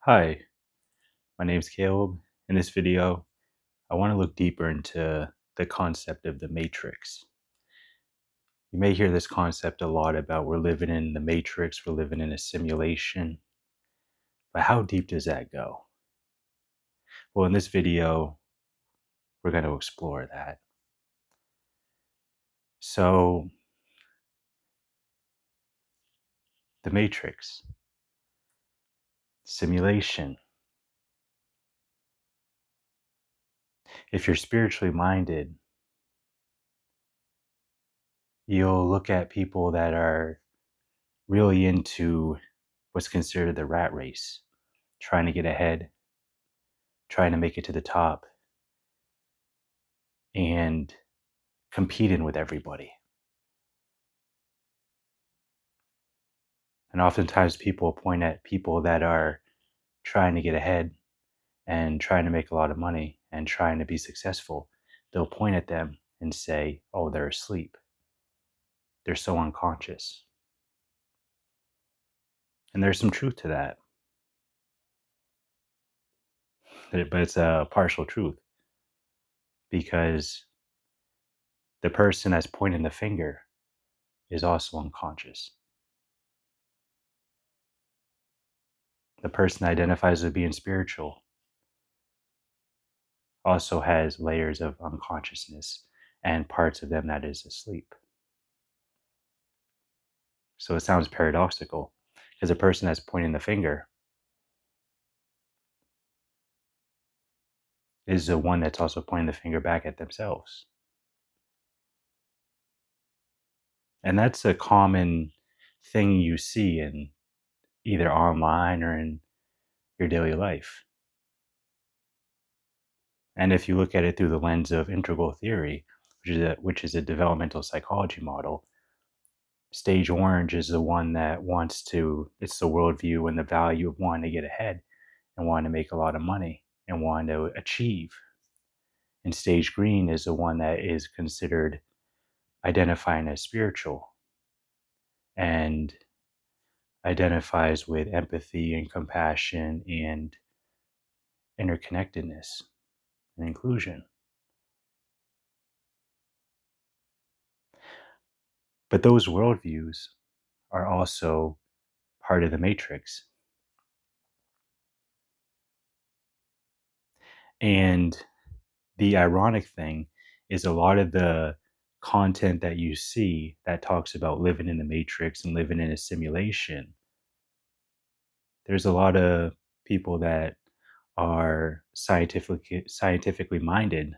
Hi, my name's Caleb. In this video, I want to look deeper into the concept of the matrix. You may hear this concept a lot about we're living in the matrix, we're living in a simulation, but how deep does that go? Well, in this video, we're going to explore that. So, the matrix, simulation. If you're spiritually minded, you'll look at people that are really into what's considered the rat race, trying to get ahead, trying to make it to the top, and competing with everybody. And oftentimes people point at people that are trying to get ahead and trying to make a lot of money and trying to be successful. They'll point at them and say, oh, they're asleep. They're so unconscious. And there's some truth to that. But it's a partial truth because the person that's pointing the finger is also unconscious. The person that identifies as being spiritual also has layers of unconsciousness and parts of them that is asleep. So it sounds paradoxical because the person that's pointing the finger is the one that's also pointing the finger back at themselves. And that's a common thing you see in either online or in your daily life. And if you look at it through the lens of integral theory, which is a developmental psychology model, stage orange is the one that it's the worldview and the value of wanting to get ahead and wanting to make a lot of money and wanting to achieve. And stage green is the one that is considered identifying as spiritual and identifies with empathy and compassion and interconnectedness and inclusion. But those worldviews are also part of the matrix. And the ironic thing is a lot of the content that you see that talks about living in the matrix and living in a simulation, there's a lot of people that are scientifically minded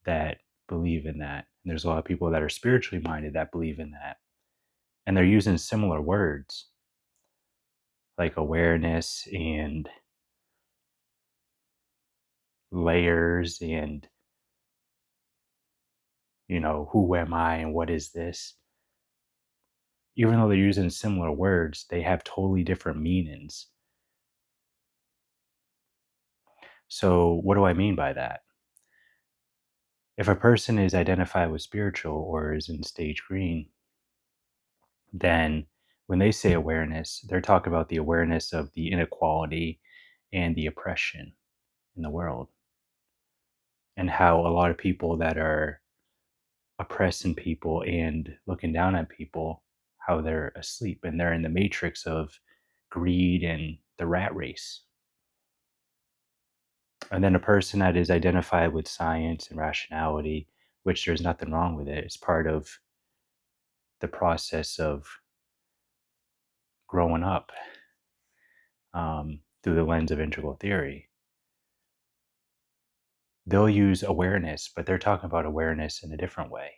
that believe in that. And there's a lot of people that are spiritually minded that believe in that. And they're using similar words like awareness and layers and, who am I and what is this? Even though they're using similar words, they have totally different meanings. So, what do I mean by that? If a person is identified with spiritual or is in stage green, then when they say awareness, they're talking about the awareness of the inequality and the oppression in the world, and how a lot of people that are oppressing people and looking down at people, how they're asleep and they're in the matrix of greed and the rat race. And then a person that is identified with science and rationality, which there's nothing wrong with it, it's part of the process of growing up through the lens of integral theory. They'll use awareness, but they're talking about awareness in a different way.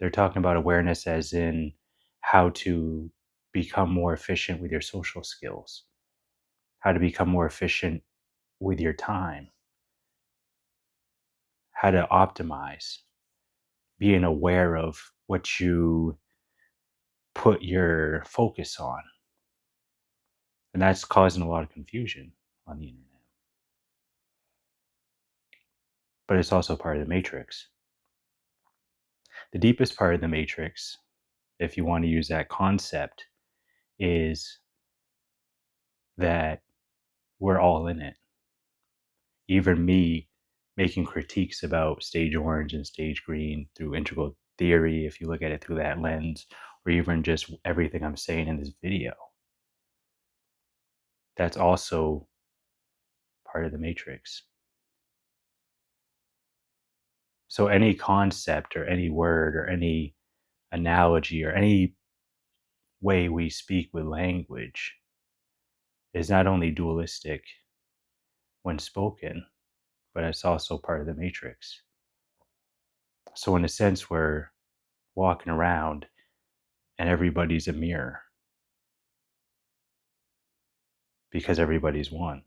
They're talking about awareness as in how to become more efficient with your social skills, how to become more efficient with your time, how to optimize, being aware of what you put your focus on. And that's causing a lot of confusion on the internet. But it's also part of the matrix. The deepest part of the matrix, if you want to use that concept, is that we're all in it. Even me making critiques about stage orange and stage green through integral theory, if you look at it through that lens, or even just everything I'm saying in this video, that's also part of the matrix. So any concept or any word or any analogy or any way we speak with language is not only dualistic when spoken, but it's also part of the matrix. So in a sense, we're walking around and everybody's a mirror because everybody's one.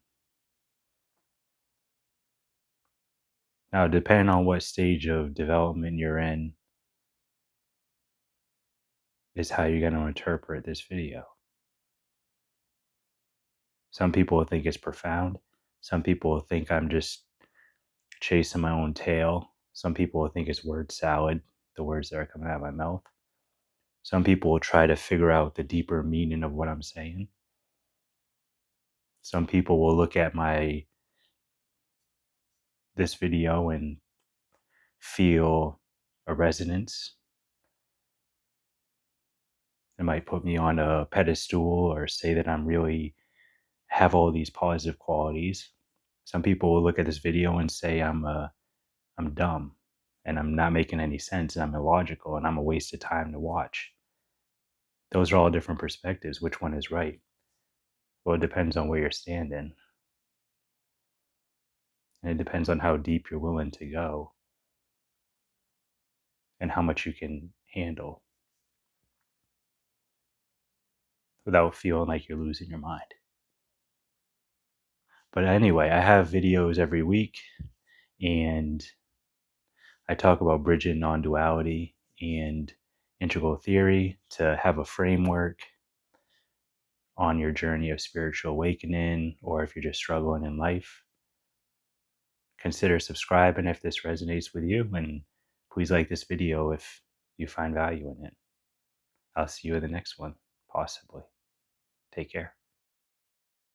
Now, depending on what stage of development you're in, is how you're going to interpret this video. Some people will think it's profound. Some people will think I'm just chasing my own tail. Some people will think it's word salad, the words that are coming out of my mouth. Some people will try to figure out the deeper meaning of what I'm saying. Some people will look at this video and feel a resonance. It might put me on a pedestal or say that I'm really have all these positive qualities. Some people will look at this video and say I'm dumb and I'm not making any sense and I'm illogical and I'm a waste of time to watch. Those are all different perspectives. Which one is right? Well, it depends on where you're standing. And it depends on how deep you're willing to go and how much you can handle without feeling like you're losing your mind. But anyway, I have videos every week and I talk about bridging non-duality and integral theory to have a framework on your journey of spiritual awakening, or if you're just struggling in life. Consider subscribing if this resonates with you, and please like this video if you find value in it. I'll see you in the next one, possibly. Take care.